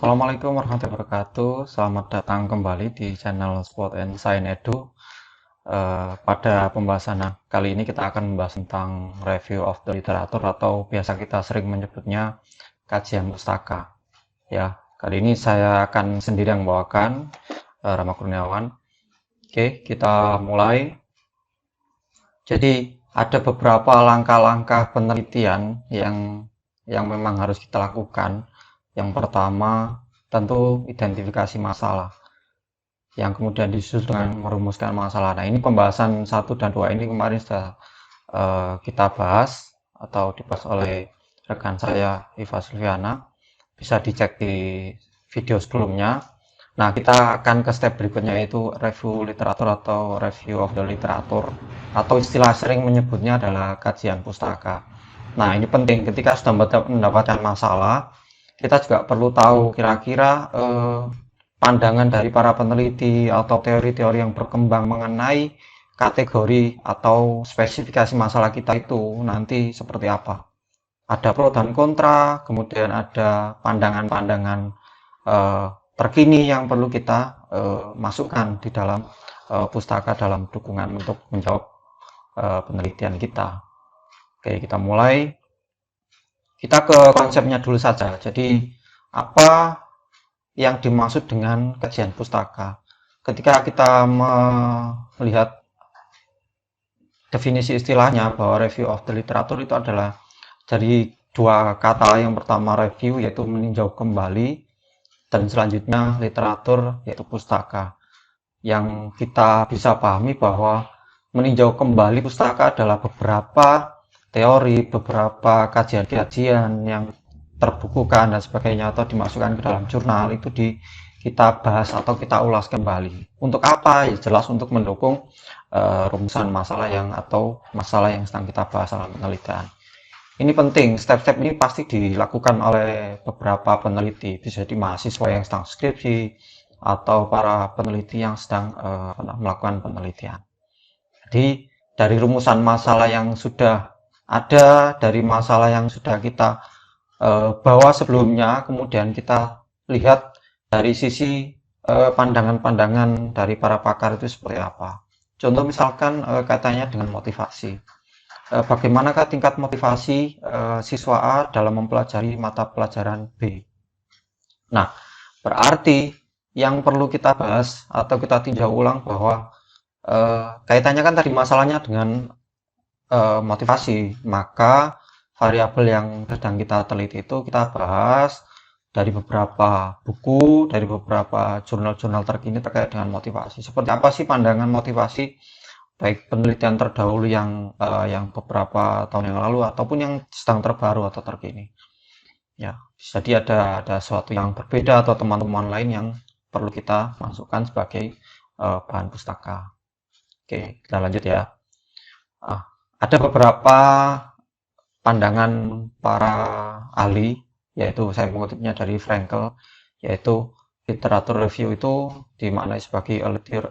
Assalamualaikum warahmatullahi wabarakatuh. Selamat datang kembali di channel Sport and Science Edu. Pada pembahasan kali ini kita akan membahas tentang review of the literature atau biasa kita sering menyebutnya kajian pustaka. Ya, kali ini saya akan sendiri yang membawakan Rama Kurniawan. Oke, kita mulai. Jadi ada beberapa langkah-langkah penelitian yang memang harus kita lakukan. Yang pertama, tentu identifikasi masalah. Yang kemudian disusul dengan merumuskan masalah. Nah, ini pembahasan 1 dan 2 ini kemarin sudah kita bahas atau dibahas oleh rekan saya, Iva Silviana. Bisa dicek di video sebelumnya. Nah, kita akan ke step berikutnya, yaitu review literatur atau review of the literature, atau istilah sering menyebutnya adalah kajian pustaka. Nah, ini penting ketika sudah mendapatkan masalah, kita juga perlu tahu kira-kira pandangan dari para peneliti atau teori-teori yang berkembang mengenai kategori atau spesifikasi masalah kita itu nanti seperti apa. Ada pro dan kontra, kemudian ada pandangan-pandangan terkini yang perlu kita masukkan di dalam pustaka dalam dukungan untuk menjawab penelitian kita. Oke, kita mulai. Kita ke konsepnya dulu saja. Jadi, apa yang dimaksud dengan kajian pustaka? Ketika kita melihat definisi istilahnya bahwa review of the literature itu adalah dari dua kata. Yang pertama review, yaitu meninjau kembali, dan selanjutnya literatur, yaitu pustaka. Yang kita bisa pahami bahwa meninjau kembali pustaka adalah beberapa teori, beberapa kajian-kajian yang terbukukan dan sebagainya atau dimasukkan ke dalam jurnal itu kita bahas atau kita ulas kembali. Untuk apa? Ya jelas untuk mendukung rumusan masalah atau masalah yang sedang kita bahas dalam penelitian. Ini penting, step-step ini pasti dilakukan oleh beberapa peneliti, bisa jadi mahasiswa yang sedang skripsi atau para peneliti yang sedang melakukan penelitian. Jadi dari rumusan masalah yang sudah ada, dari masalah yang sudah kita bawa sebelumnya, kemudian kita lihat dari sisi pandangan-pandangan dari para pakar itu seperti apa. Contoh misalkan kaitannya dengan motivasi. Bagaimanakah tingkat motivasi siswa A dalam mempelajari mata pelajaran B? Nah, berarti yang perlu kita bahas atau kita tinjau ulang bahwa kaitannya kan tadi masalahnya dengan motivasi, maka variabel yang sedang kita teliti itu kita bahas dari beberapa buku, dari beberapa jurnal-jurnal terkini terkait dengan motivasi. Seperti apa sih pandangan motivasi, baik penelitian terdahulu yang beberapa tahun yang lalu ataupun yang sedang terbaru atau terkini. Ya, jadi ada sesuatu yang berbeda atau teman-teman lain yang perlu kita masukkan sebagai bahan pustaka. Oke, kita lanjut ya. Ada beberapa pandangan para ahli, yaitu saya mengutipnya dari Frankel, yaitu literature review itu dimaknai sebagai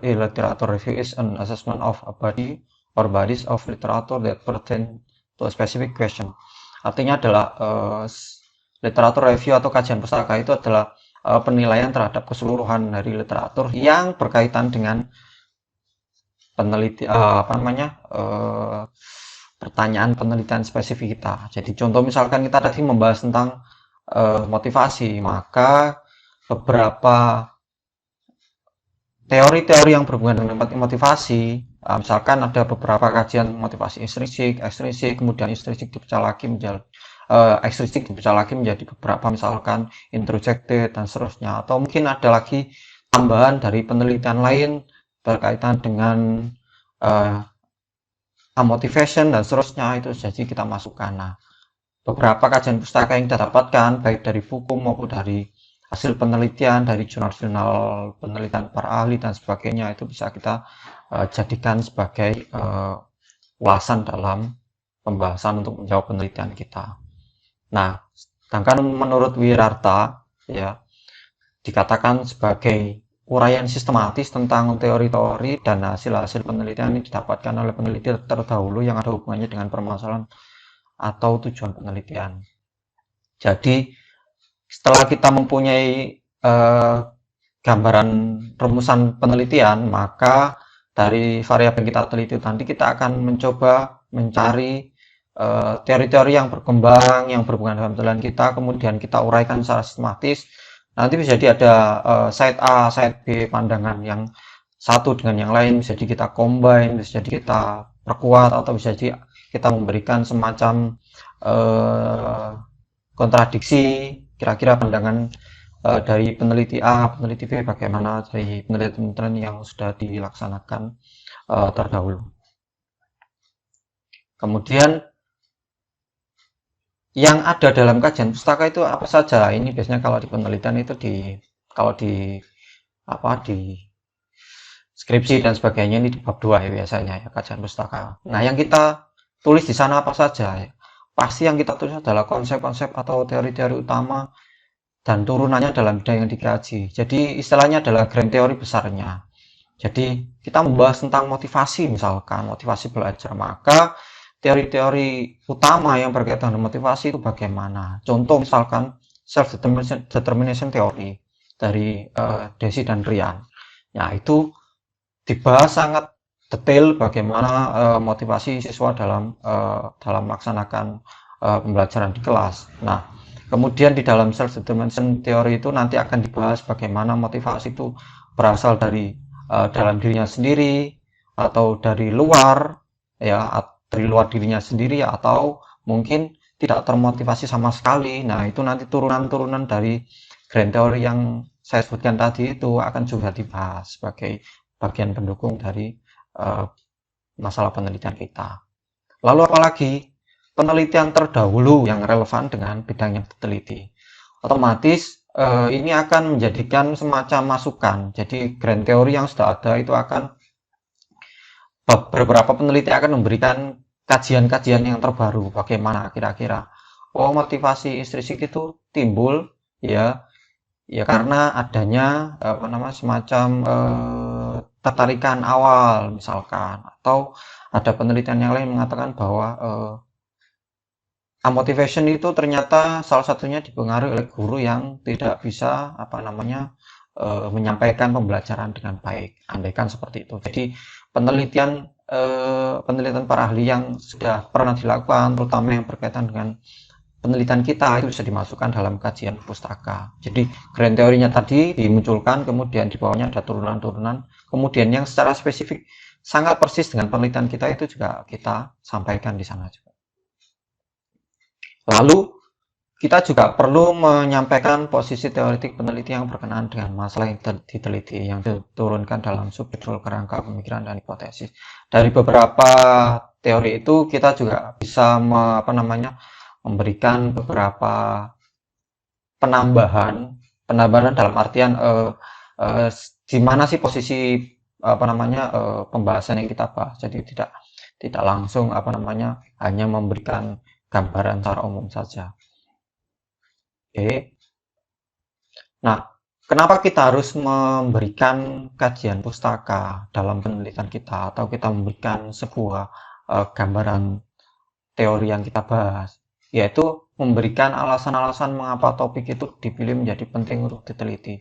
literature review is an assessment of a body or bodies of literature that pertain to a specific question. Artinya adalah literature review atau kajian pustaka itu adalah penilaian terhadap keseluruhan dari literatur yang berkaitan dengan peneliti pertanyaan penelitian spesifik kita. Jadi contoh misalkan kita tadi membahas tentang motivasi, maka beberapa teori-teori yang berhubungan dengan motivasi, misalkan ada beberapa kajian motivasi ekstrinsik, kemudian ekstrinsik dipecah lagi menjadi beberapa, misalkan introjected dan seterusnya, atau mungkin ada lagi tambahan dari penelitian lain berkaitan dengan motivation dan seterusnya, itu jadi kita masukkan. Nah, beberapa kajian pustaka yang kita dapatkan baik dari buku maupun dari hasil penelitian dari jurnal-jurnal penelitian para ahli dan sebagainya itu bisa kita jadikan sebagai ulasan dalam pembahasan untuk menjawab penelitian kita. Nah, sedangkan menurut Wirarta ya dikatakan sebagai uraian sistematis tentang teori-teori dan hasil-hasil penelitian yang didapatkan oleh peneliti terdahulu yang ada hubungannya dengan permasalahan atau tujuan penelitian. Jadi setelah kita mempunyai eh, gambaran rumusan penelitian, maka dari variabel yang kita teliti nanti kita akan mencoba mencari teori-teori yang berkembang, yang berhubungan dengan penelitian kita, kemudian kita uraikan secara sistematis. Nanti bisa jadi ada side A, side B, pandangan yang satu dengan yang lain, bisa jadi kita combine, bisa jadi kita perkuat, atau bisa jadi kita memberikan semacam kontradiksi, kira-kira pandangan dari peneliti A, peneliti B, bagaimana dari penelitian yang sudah dilaksanakan terdahulu. Kemudian yang ada dalam kajian pustaka itu apa saja? Ini biasanya kalau di penelitian itu kalau di skripsi dan sebagainya ini di bab 2 ya biasanya ya, kajian pustaka. Nah, yang kita tulis di sana apa saja ya? Pasti yang kita tulis adalah konsep-konsep atau teori-teori utama dan turunannya dalam bidang yang dikaji. Jadi istilahnya adalah grand teori besarnya. Jadi kita membahas tentang motivasi, misalkan motivasi belajar, maka teori-teori utama yang berkaitan dengan motivasi itu bagaimana. Contoh misalkan self determination theory dari Desi dan Rian. Nah, itu dibahas sangat detail bagaimana motivasi siswa dalam melaksanakan pembelajaran di kelas. Nah, kemudian di dalam self determination theory itu nanti akan dibahas bagaimana motivasi itu berasal dari dalam dirinya sendiri atau dari luar, ya, dari luar dirinya sendiri, atau mungkin tidak termotivasi sama sekali. Nah, itu nanti turunan-turunan dari grand theory yang saya sebutkan tadi itu akan juga dibahas sebagai bagian pendukung dari masalah penelitian kita. Lalu apalagi penelitian terdahulu yang relevan dengan bidang yang diteliti. Otomatis ini akan menjadikan semacam masukan. Jadi grand teori yang sudah ada itu akan beberapa peneliti akan memberikan kajian-kajian yang terbaru. Bagaimana kira-kira? Oh, motivasi intrinsik itu timbul ya karena adanya semacam tertarikan awal misalkan, atau ada penelitian yang lain mengatakan bahwa motivation itu ternyata salah satunya dipengaruhi oleh guru yang tidak bisa menyampaikan pembelajaran dengan baik, andaikan seperti itu. Jadi penelitian para ahli yang sudah pernah dilakukan, terutama yang berkaitan dengan penelitian kita, itu bisa dimasukkan dalam kajian pustaka. Jadi grand teorinya tadi dimunculkan, kemudian di bawahnya ada turunan-turunan, kemudian yang secara spesifik sangat persis dengan penelitian kita itu juga kita sampaikan di sana juga. Lalu kita juga perlu menyampaikan posisi teoretik peneliti yang berkenaan dengan masalah yang diteliti, yang diturunkan dalam subjudul kerangka pemikiran dan hipotesis. Dari beberapa teori itu kita juga bisa memberikan beberapa penambahan dalam artian di mana sih posisi pembahasan yang kita bahas. Jadi tidak langsung hanya memberikan gambaran secara umum saja. Oke. Nah, kenapa kita harus memberikan kajian pustaka dalam penelitian kita, atau kita memberikan sebuah gambaran teori yang kita bahas? Yaitu memberikan alasan-alasan mengapa topik itu dipilih menjadi penting untuk diteliti.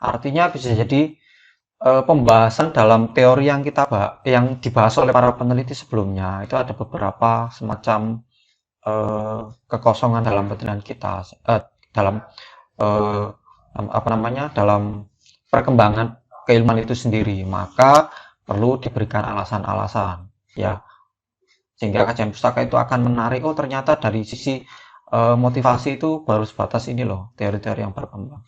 Artinya bisa jadi pembahasan dalam teori yang dibahas oleh para peneliti sebelumnya itu ada beberapa semacam kekosongan dalam penelitian kita, dalam dalam perkembangan keilmuan itu sendiri, maka perlu diberikan alasan-alasan ya, sehingga kajian pustaka itu akan menarik. Oh, ternyata dari sisi motivasi itu baru sebatas ini loh teori-teori yang berkembang,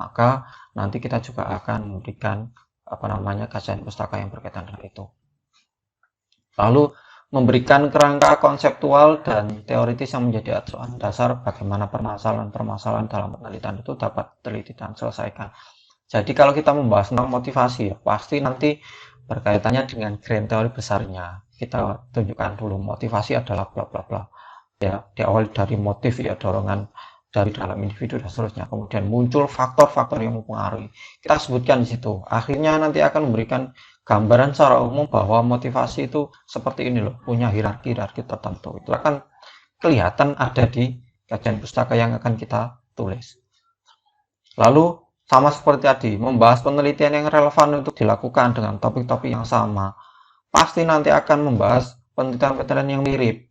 maka nanti kita juga akan memberikan kajian pustaka yang berkaitan dengan itu. Lalu memberikan kerangka konseptual dan teoritis yang menjadi acuan dasar bagaimana permasalahan-permasalahan dalam penelitian itu dapat diteliti dan selesaikan. Jadi kalau kita membahas tentang motivasi, ya, pasti nanti berkaitannya dengan grand teori besarnya. Kita tunjukkan dulu motivasi adalah bla bla bla. Ya, diawali dari motif, ya, dorongan dari dalam individu dan seterusnya. Kemudian muncul faktor-faktor yang mempengaruhi. Kita sebutkan di situ. Akhirnya nanti akan memberikan gambaran secara umum bahwa motivasi itu seperti ini loh, punya hierarki tertentu. Itu akan kelihatan ada di kajian pustaka yang akan kita tulis. Lalu sama seperti tadi, membahas penelitian yang relevan untuk dilakukan dengan topik-topik yang sama. Pasti nanti akan membahas penelitian-penelitian yang mirip.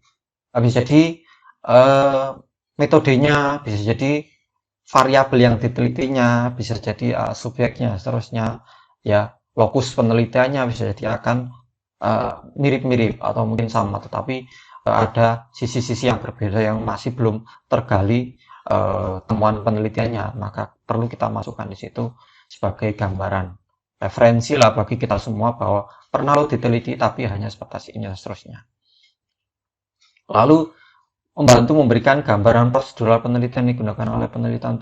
Bisa jadi metodenya, bisa jadi variabel yang ditelitinya, bisa jadi subjeknya, seterusnya. Ya, lokus penelitiannya bisa jadi akan mirip-mirip atau mungkin sama, tetapi ada sisi-sisi yang berbeda yang masih belum tergali temuan penelitiannya, maka perlu kita masukkan di situ sebagai gambaran referensi lah bagi kita semua bahwa pernah lo diteliti tapi hanya sebatas ini dan seterusnya. Lalu membantu memberikan gambaran prosedural penelitian yang digunakan oleh penelitian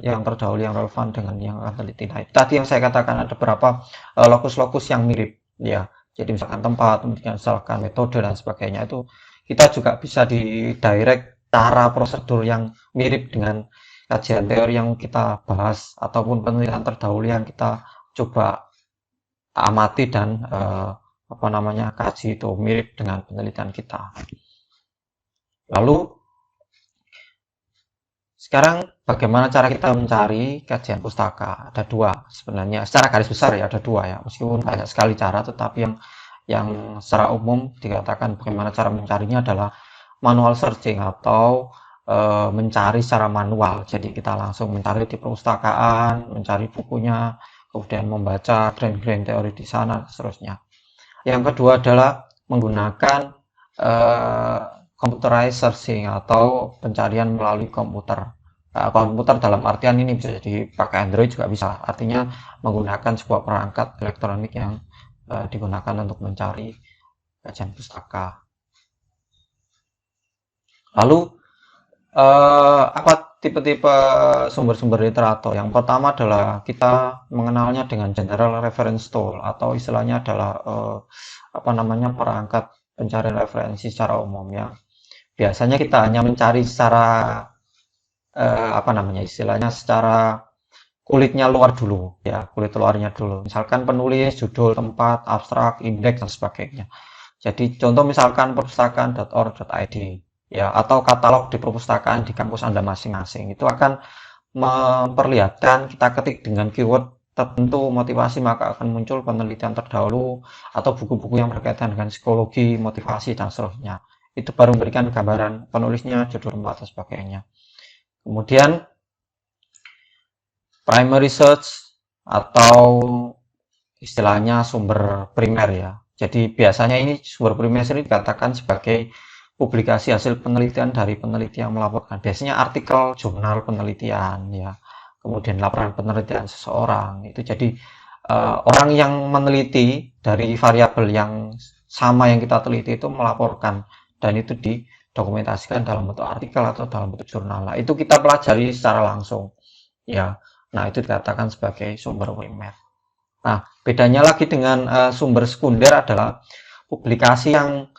yang terdahulu yang relevan dengan yang akan teliti. Nah, tadi yang saya katakan ada beberapa lokus-lokus yang mirip, ya. Jadi misalkan tempat, misalkan metode dan sebagainya, itu kita juga bisa di direct cara prosedur yang mirip dengan kajian teori yang kita bahas ataupun penelitian terdahulu yang kita coba amati dan kaji itu mirip dengan penelitian kita. Lalu sekarang bagaimana cara kita mencari kajian pustaka? Ada dua sebenarnya, secara garis besar ya ada dua ya, meskipun banyak sekali cara, tetapi yang secara umum dikatakan bagaimana cara mencarinya adalah manual searching atau mencari secara manual. Jadi kita langsung mencari di perpustakaan, mencari bukunya, kemudian membaca grain-grain teori di sana, seterusnya. Yang kedua adalah menggunakan computerized searching atau pencarian melalui komputer. Komputer dalam artian ini bisa jadi pakai Android juga bisa, artinya menggunakan sebuah perangkat elektronik yang digunakan untuk mencari kajian pustaka. Lalu apa tipe-tipe sumber-sumber literatur? Yang pertama adalah kita mengenalnya dengan general reference tool atau istilahnya adalah perangkat pencarian referensi secara umum ya. Biasanya kita hanya mencari secara istilahnya secara kulitnya luar dulu ya, kulit luarnya dulu. Misalkan penulis, judul, tempat, abstrak, indeks dan sebagainya. Jadi contoh misalkan perpustakaan.org.id ya, atau katalog di perpustakaan di kampus Anda masing-masing. Itu akan memperlihatkan kita ketik dengan keyword tertentu motivasi, maka akan muncul penelitian terdahulu atau buku-buku yang berkaitan dengan psikologi, motivasi dan seterusnya. Itu baru memberikan gambaran penulisnya, judul tempat dan sebagainya. Kemudian primary search atau istilahnya sumber primer ya. Jadi biasanya ini sumber primer sering dikatakan sebagai publikasi hasil penelitian dari peneliti yang melaporkan. Biasanya artikel jurnal penelitian ya. Kemudian laporan penelitian seseorang. Itu jadi orang yang meneliti dari variabel yang sama yang kita teliti itu melaporkan, dan itu didokumentasikan dalam bentuk artikel atau dalam bentuk jurnal. Nah, itu kita pelajari secara langsung ya. Nah, itu dikatakan sebagai sumber primer. Nah, bedanya lagi dengan sumber sekunder adalah publikasi yang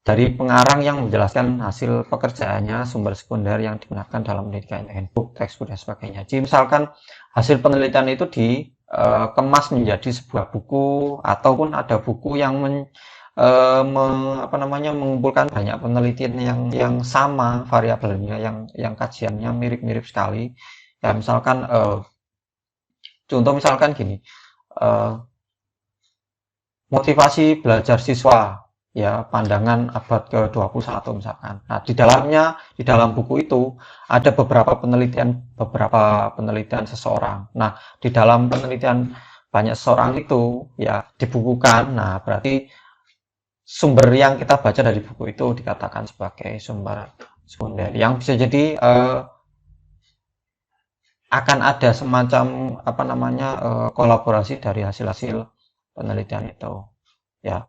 dari pengarang yang menjelaskan hasil pekerjaannya, sumber sekunder yang digunakan dalam penelitian, handbook, textbook dan sebagainya. Jadi misalkan hasil penelitian itu dikemas menjadi sebuah buku, ataupun ada buku yang mengumpulkan banyak penelitian yang sama variabelnya, yang kajiannya mirip-mirip sekali. Ya misalkan contoh misalkan gini, motivasi belajar siswa ya, pandangan abad ke-21 misalkan. Nah, di dalam buku itu ada beberapa penelitian seseorang. Nah, di dalam penelitian banyak seseorang itu ya dibukukan. Nah, berarti sumber yang kita baca dari buku itu dikatakan sebagai sumber sekunder, yang bisa jadi akan ada semacam kolaborasi dari hasil-hasil penelitian itu ya.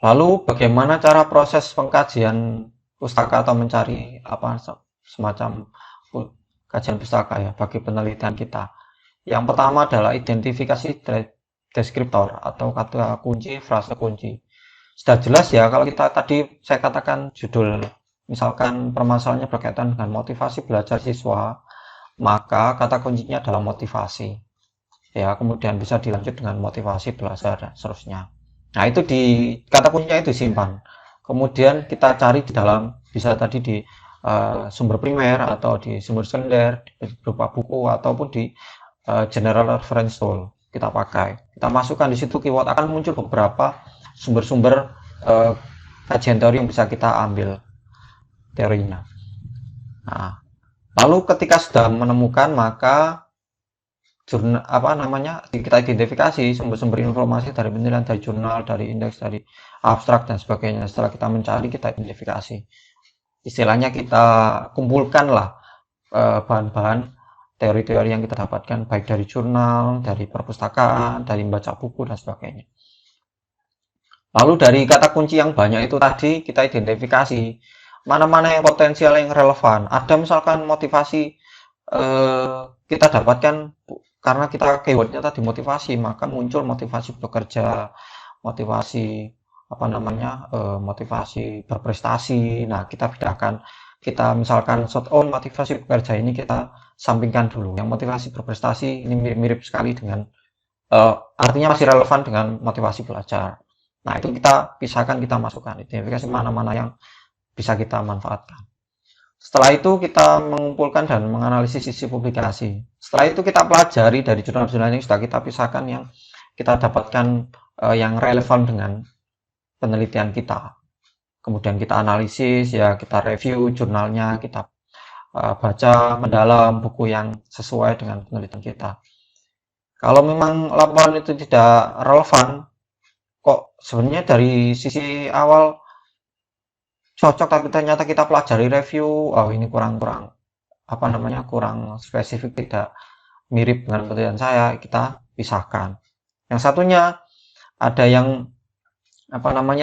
Lalu bagaimana cara proses pengkajian pustaka atau mencari semacam kajian pustaka ya bagi penelitian kita? Yang pertama adalah identifikasi deskriptor atau kata kunci, frase kunci. Sudah jelas ya kalau kita tadi saya katakan judul, misalkan permasalahannya berkaitan dengan motivasi belajar siswa, maka kata kuncinya adalah motivasi. Ya, kemudian bisa dilanjut dengan motivasi belajar dan seterusnya. Nah, itu kata kuncinya itu simpan. Kemudian kita cari di dalam, bisa tadi di sumber primer atau di sumber sekunder berupa buku ataupun di general reference tool kita pakai. Kita masukkan di situ keyword, akan muncul beberapa sumber-sumber kajian teori yang bisa kita ambil teorinya. Nah, lalu ketika sudah menemukan, maka kita identifikasi sumber-sumber informasi dari penelitian, dari jurnal, dari indeks, dari abstrak dan sebagainya. Setelah kita mencari, kita identifikasi. Istilahnya kita kumpulkan lah bahan-bahan teori-teori yang kita dapatkan baik dari jurnal, dari perpustakaan, dari membaca buku dan sebagainya. Lalu dari kata kunci yang banyak itu tadi kita identifikasi mana-mana yang potensial, yang relevan. Ada misalkan motivasi kita dapatkan karena kita keywordnya tadi motivasi, maka muncul motivasi bekerja, motivasi motivasi berprestasi. Nah, kita bedakan, kita misalkan motivasi bekerja ini kita sampingkan dulu. Yang motivasi berprestasi ini mirip-mirip sekali dengan artinya masih relevan dengan motivasi belajar. Nah, itu kita pisahkan, kita masukkan identifikasi mana-mana yang bisa kita manfaatkan. Setelah itu kita mengumpulkan dan menganalisis isi publikasi. Setelah itu kita pelajari dari jurnal-jurnal yang sudah kita pisahkan, yang kita dapatkan yang relevan dengan penelitian kita. Kemudian kita analisis, ya kita review jurnalnya, kita baca mendalam buku yang sesuai dengan penelitian kita. Kalau memang laporan itu tidak relevan, kok sebenarnya dari sisi awal cocok tapi ternyata kita pelajari review, ini kurang spesifik, tidak mirip dengan penelitian saya, kita pisahkan. Yang satunya ada yang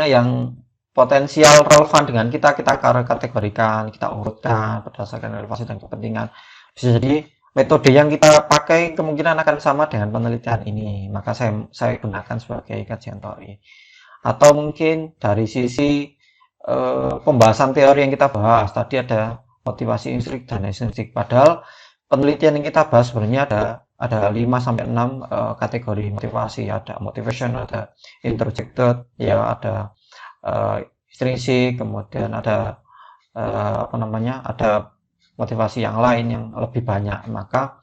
yang potensial relevan dengan kita kategorikan, kita urutkan berdasarkan relevansi dan kepentingan. Bisa jadi metode yang kita pakai kemungkinan akan sama dengan penelitian ini, maka saya gunakan sebagai kajian teori. Atau mungkin dari sisi pembahasan teori yang kita bahas tadi, ada motivasi intrinsik dan ekstrinsik, padahal penelitian yang kita bahas sebenarnya ada 5-6 kategori motivasi. Ada motivation, ada introjected, ya ada ekstrinsik, kemudian ada ada motivasi yang lain yang lebih banyak, maka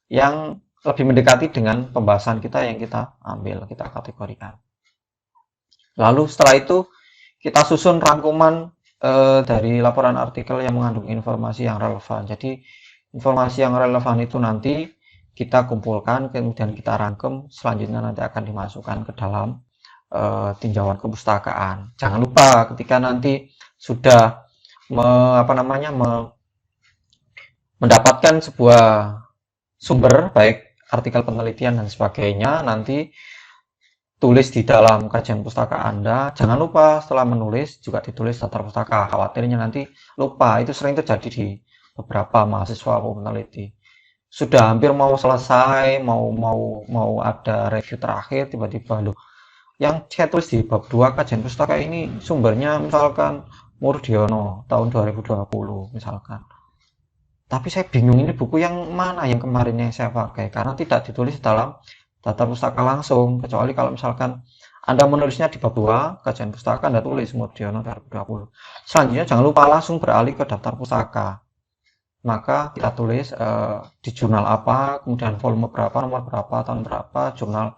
yang lebih mendekati dengan pembahasan kita yang kita ambil, kita kategorikan. Lalu setelah itu kita susun rangkuman dari laporan artikel yang mengandung informasi yang relevan. Jadi informasi yang relevan itu nanti kita kumpulkan, kemudian kita rangkum, selanjutnya nanti akan dimasukkan ke dalam tinjauan kepustakaan. Jangan lupa ketika nanti sudah mendapatkan sebuah sumber, baik artikel penelitian dan sebagainya, nanti tulis di dalam kajian pustaka Anda. Jangan lupa setelah menulis juga ditulis daftar pustaka. Khawatirnya nanti lupa. Itu sering terjadi di beberapa mahasiswa atau peneliti. Sudah hampir mau selesai, mau ada review terakhir, tiba-tiba loh, yang saya tulis di bab 2 kajian pustaka ini sumbernya misalkan Murdiono tahun 2020 misalkan. Tapi saya bingung ini buku yang mana yang kemarin yang saya pakai, karena tidak ditulis dalam daftar pustaka langsung, kecuali kalau misalkan Anda menulisnya di bab 2 kajian pustaka, Anda tulis Murdiono 2020. Selanjutnya jangan lupa langsung beralih ke daftar pustaka. Maka kita tulis di jurnal apa, kemudian volume berapa, nomor berapa, tahun berapa, jurnal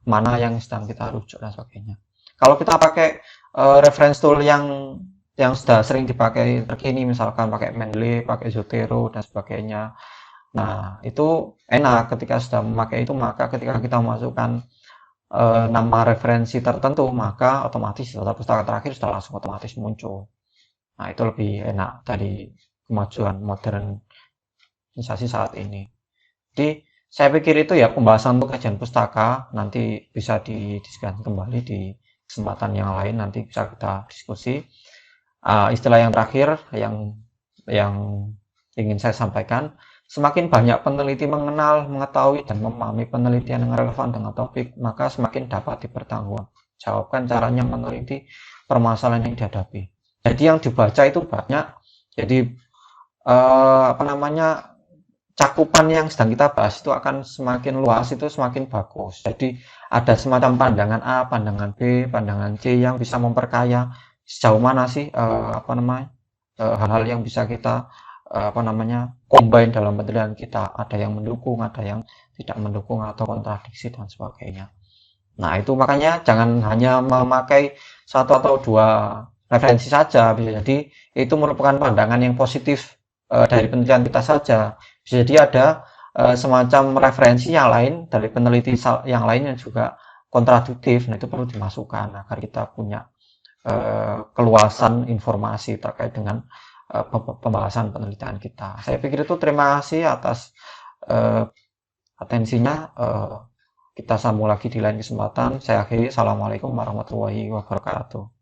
mana yang sedang kita rujuk dan sebagainya. Kalau kita pakai reference tool yang sudah sering dipakai terkini, misalkan pakai Mendeley, pakai Zotero dan sebagainya. Nah, itu enak ketika sudah memakai itu, maka ketika kita memasukkan nama referensi tertentu, maka otomatis daftar pustaka terakhir sudah langsung otomatis muncul. Nah, itu lebih enak dari kemajuan modernisasi saat ini. Jadi, saya pikir itu ya pembahasan untuk kajian pustaka, nanti bisa didiskusikan kembali di kesempatan yang lain, nanti bisa kita diskusi. Istilah yang terakhir yang ingin saya sampaikan, semakin banyak peneliti mengenal, mengetahui, dan memahami penelitian yang relevan dengan topik, maka semakin dapat dipertanggungjawabkan caranya meneliti permasalahan yang dihadapi. Jadi yang dibaca itu banyak, jadi cakupan yang sedang kita bahas itu akan semakin luas, itu semakin bagus. Jadi ada semacam pandangan A, pandangan B, pandangan C yang bisa memperkaya sejauh mana sih hal-hal yang bisa kita combine dalam penilaian kita. Ada yang mendukung, ada yang tidak mendukung atau kontradiksi dan sebagainya. Nah, itu makanya jangan hanya memakai satu atau dua referensi saja. Bisa jadi itu merupakan pandangan yang positif dari penelitian kita saja. Bisa jadi ada semacam referensi yang lain dari peneliti yang lain yang juga kontradiktif. Nah, itu perlu dimasukkan agar kita punya keluasan informasi terkait dengan pembahasan penelitian kita. Saya pikir itu. Terima kasih atas atensinya. Kita sambung lagi di lain kesempatan. Saya akhiri. Assalamualaikum warahmatullahi wabarakatuh.